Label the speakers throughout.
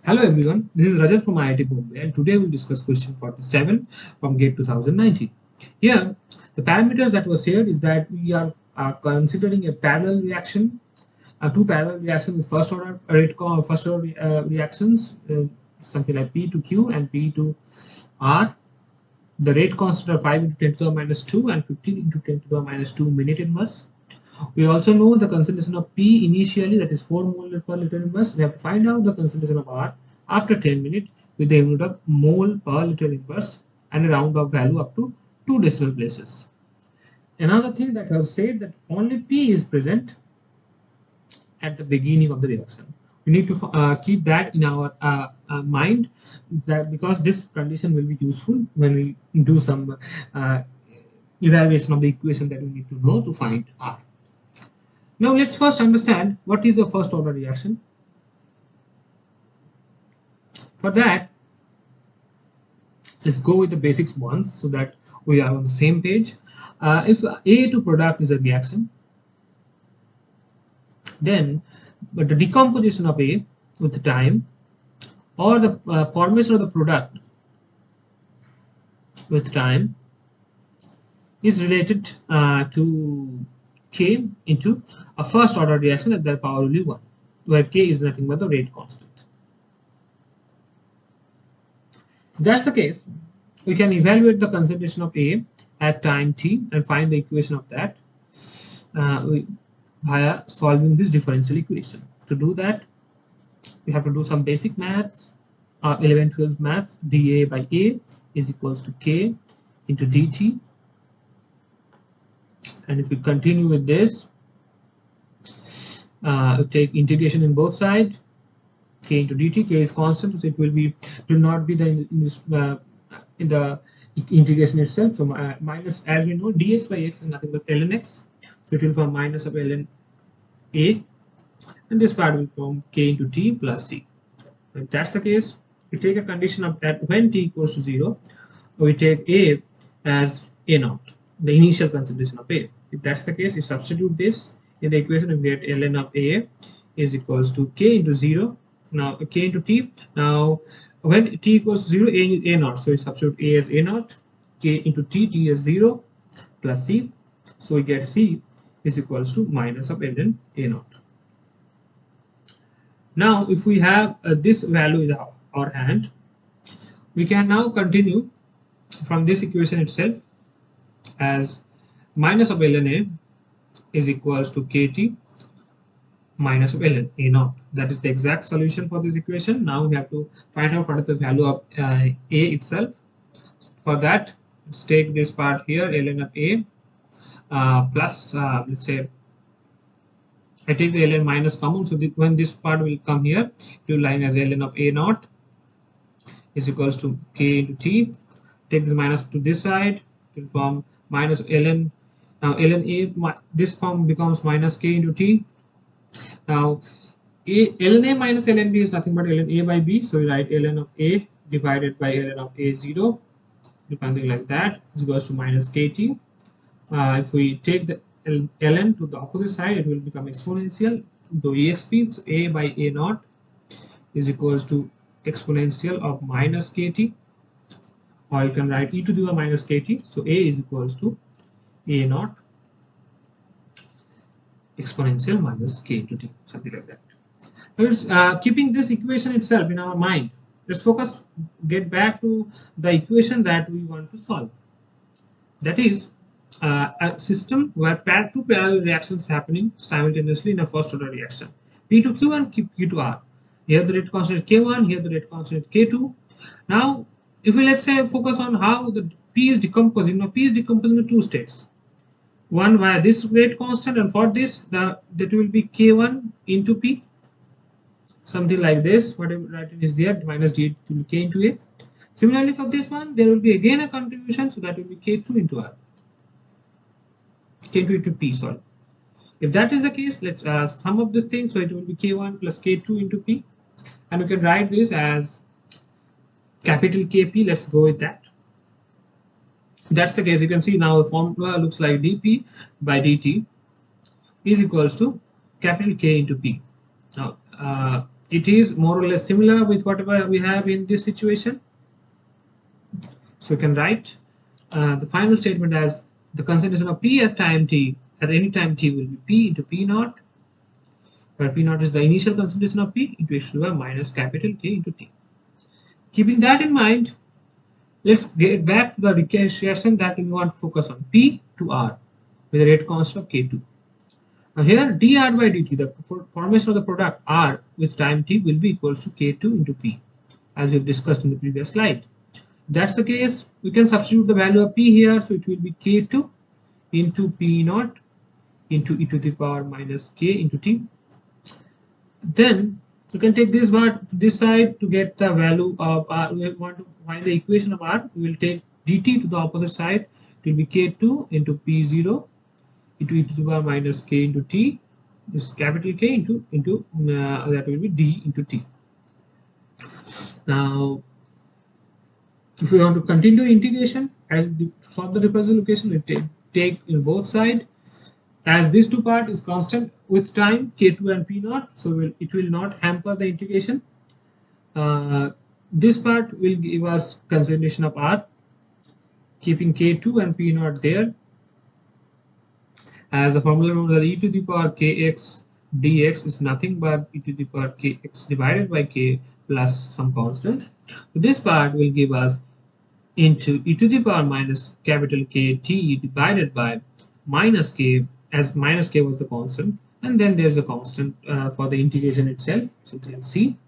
Speaker 1: Hello everyone, this is Rajat from IIT Bombay and today we'll discuss question 47 from GATE 2019. Here, the parameters that was shared is that we are considering a parallel reaction, two parallel reactions with first order reactions, something like P to Q and P to R. The rate constant are 5 into 10 to the minus 2 and 15 into 10 to the minus 2 minute inverse. We also know the concentration of P initially, that is 4 mole per liter inverse. We have to find out the concentration of R after 10 minutes with the unit of mole per liter inverse and a round off value up to 2 decimal places. Another thing that was said that only P is present at the beginning of the reaction. We need to keep that in our mind, that because this condition will be useful when we do some evaluation of the equation that we need to know to find R. Now let's first understand what is the first order reaction. For that, let's go with the basics once so that we are on the same page. If A to product is a reaction, then the decomposition of A with time or the formation of the product with time is related to K into a first order reaction at their power only 1, where K is nothing but the rate constant. If that's the case, we can evaluate the concentration of A at time t and find the equation of that via solving this differential equation. To do that, we have to do some basic maths, 11-12 maths. dA by A is equals to K into dt. And if we continue with this, take integration in both sides. K into dt, K is constant, so it will not be in the integration itself. So minus, as we know, dx by x is nothing but ln x, so it will form minus of ln a, and this part will form K into t plus c. If that's the case, we take a condition of that when t equals to 0, we take A as A naught, the initial concentration of A. If that's the case, you substitute this in the equation and get ln of A is equals to K into 0. Now K into T. Now when T equals 0, A is A naught. So we substitute A as A naught, K into T, T is 0 plus C. So we get C is equals to minus of ln A naught. Now if we have this value in our hand, we can now continue from this equation itself as minus of ln A is equals to KT minus of ln A naught. That is the exact solution for this equation. Now we have to find out what is the value of A itself. For that, let's take this part here, ln of A plus, let's say, I take the ln minus common, so when this part will come here, it will line as ln of A naught is equals to K into T. Take the minus to this side, it will form minus ln. Now ln A, this form becomes minus K into T. Now ln A minus ln B is nothing but ln A by B, so we write ln of A divided by ln of A0, something like that, is equals to minus KT. If we take the ln to the opposite side, it will become exponential to exp. So A by A naught is equals to exponential of minus KT, or you can write e to the power minus KT. So A is equals to A naught exponential minus K to T, something like that. Keeping this equation itself in our mind, let's get back to the equation that we want to solve. That is a system where two parallel reactions happening simultaneously in a first order reaction, P to Q and Q to R. Here the rate constant is K1, here the rate constant is K2. Now if we, let's say, focus on how the P is decomposing. Now P is decomposing in two states, one via this rate constant, and for this that will be K1 into P, something like this. Whatever writing is there, minus D to be K into A. Similarly for this one, there will be again a contribution, so that will be K2 into R, K2 into P, sorry. If that is the case, let's sum up this thing, so it will be K1 plus K2 into P, and we can write this as capital KP. Let's go with that. If that's the case, you can see now the formula looks like dP by dt is equals to capital K into P. Now, it is more or less similar with whatever we have in this situation. So you can write the final statement as the concentration of P at time t, at any time t, will be P into P naught, where P naught is the initial concentration of P into h to the power minus capital K into T. Keeping that in mind, let's get back to the reaction that we want to focus on, P to R with a rate constant of K2. Now here dR by dt, the formation of the product R with time t, will be equals to K2 into P, as we've discussed in the previous slide. If that's the case, we can substitute the value of P here, so it will be K2 into P naught into e to the power minus K into T. Then you can take this part to this side to get the value of R. We want to find the equation of R. We will take dt to the opposite side. It will be K2 into P0 into e to the power minus K into T. This is capital K into that will be D into T. Now, if we want to continue integration as for the differential equation, we take in both sides. As this two part is constant with time, K2 and P naught, so it will not hamper the integration. This part will give us concentration of R, keeping K2 and P naught there. As the formula knows that e to the power kx dx is nothing but e to the power kx divided by k plus some constant. So this part will give us into e to the power minus capital Kt divided by minus k, as minus k was the constant, and then there's a constant for the integration itself, so we'll see.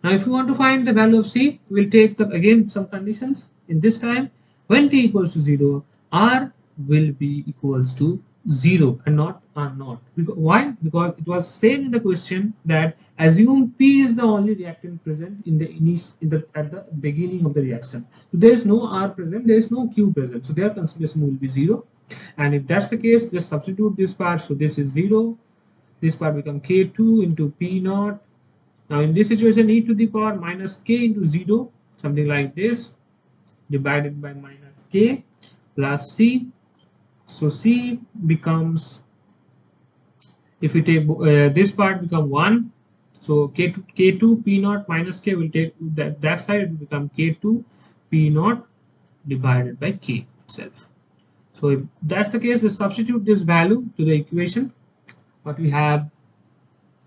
Speaker 1: Now if you want to find the value of c, we'll take again some conditions. In this time, when t equals to 0, r will be equals to 0 and not r naught. Why? Because it was said in the question that assume p is the only reactant present at the beginning of the reaction. So there is no r present, there is no q present, so their concentration will be 0. And if that's the case, just substitute this part. So this is 0. This part become K2 into P naught. Now in this situation, e to the power minus K into 0, something like this, divided by minus K plus C. So C becomes, if we take this part become 1. So K2 P naught minus K will take that side, it will become K2 P naught divided by K itself. So if that's the case, let's substitute this value to the equation. What we have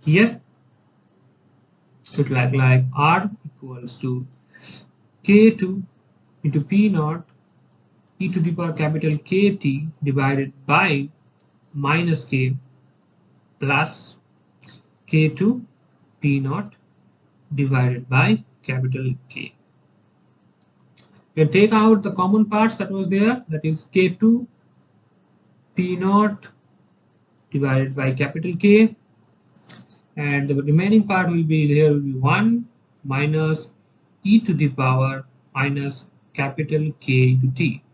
Speaker 1: here, it like R equals to K2 into P naught e to the power capital KT divided by minus K plus K2 P naught divided by capital K. We can take out the common parts that was there, that is K2 P naught divided by capital K, and the remaining part will be, there will be 1 minus e to the power minus capital K into T.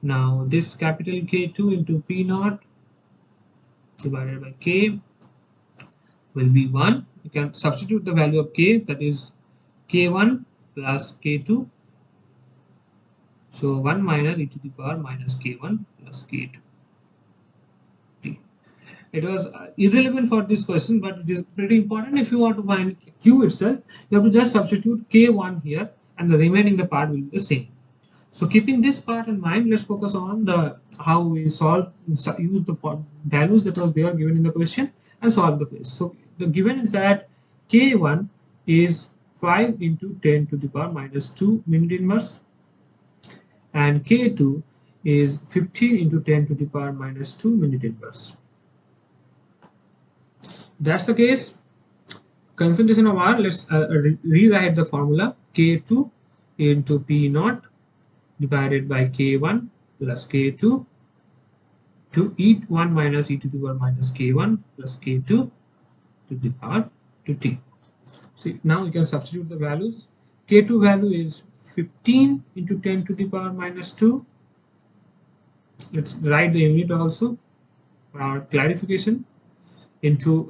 Speaker 1: Now this capital K2 into P naught divided by K will be 1. You can substitute the value of K, that is K1 plus K2. So 1 minus e to the power minus K1 plus K2. It was irrelevant for this question, but it is pretty important. If you want to find Q itself, you have to just substitute K1 here, and the remaining the part will be the same. So keeping this part in mind, let's focus on how we use the values that was there given in the question and solve the case. So the given is that K1 is 5 into 10 to the power minus 2 minute inverse, and K2 is 15 into 10 to the power minus 2 minute inverse. That's the case. Concentration of R, let's rewrite the formula. K2 into P naught divided by K1 plus K2 to E1 minus e to the power minus K1 plus K2 to the power to T. So now we can substitute the values. K2 value is 15 into 10 to the power minus 2. Let's write the unit also for our clarification. Into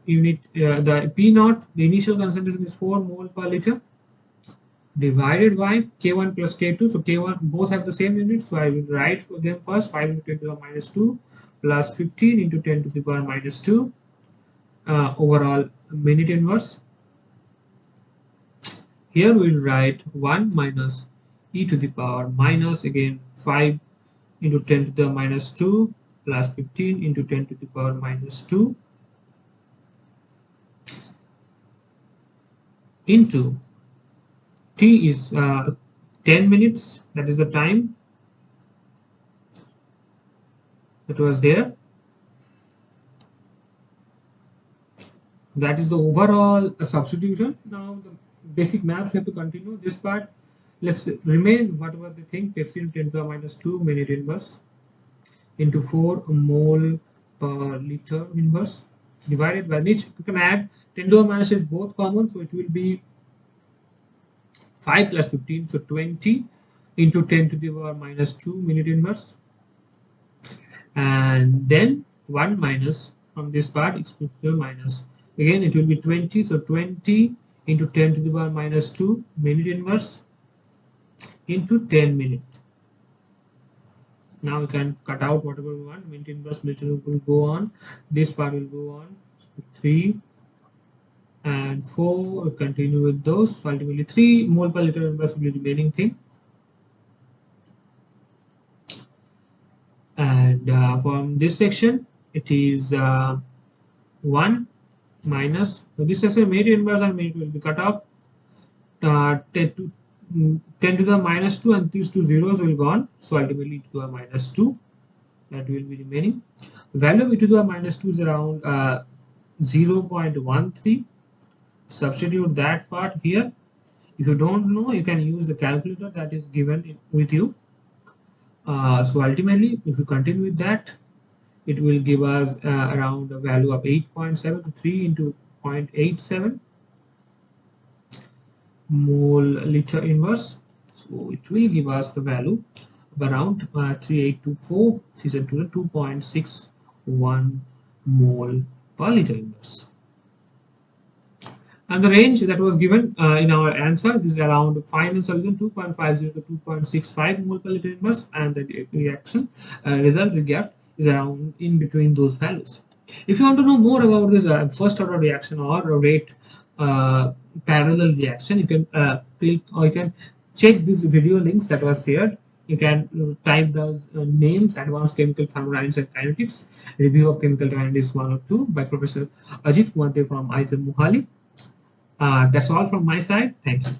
Speaker 1: unit, the P naught, the initial concentration is 4 mole per liter, divided by K1 plus K2. So K1 both have the same unit, so I will write for them first 5 into 10 to the power minus 2 plus 15 into 10 to the power minus 2 overall minute inverse. Here we'll write 1 minus e to the power minus again 5 into 10 to the minus 2 plus 15 into 10 to the power minus 2 into t is 10 minutes, that is the time that was there. That is the overall substitution. Now the basic maths we have to continue this part. Let's remain whatever they think, 15 10 to the minus 2 minute inverse into 4 mole per liter inverse divided by which you can add 10 to the minus 8 both common, so it will be 5 plus 15, so 20 into 10 to the power minus 2 minute inverse, and then 1 minus from this part exponential minus again it will be 20, so 20 into 10 to the power minus 2 minute inverse into 10 minutes. Now we can cut out whatever we want. Minute inverse will go on, this part will go on, so 3 and 4 we'll continue with those, so ultimately 3 mole per liter inverse will be the remaining thing. And from this section it is 1 minus, so this is a minute inverse and minute will be cut off, 10 to the minus 2 and these two zeros will go on, so ultimately e to the minus 2 that will be remaining. The value of e to the minus 2 is around 0.13. Substitute that part here. If you don't know, you can use the calculator that is given with you. So ultimately if you continue with that, it will give us around a value of 8.7 to 3 into 0.87 mole liter inverse, so it will give us the value of around 3824 is to the 2.61 mole per liter inverse. And the range that was given in our answer is around final solution 2.50 to 2.65 mole per liter inverse, and the reaction result we get is around in between those values. If you want to know more about this first order reaction or rate parallel reaction, you can click or you can check these video links that was shared. You can type those names: Advanced Chemical Thermodynamics and Kinetics, Review of Chemical Dynamics 1 or 2 by Professor Ajit Kumate from ISM Mohali. That's all from my side. Thank you.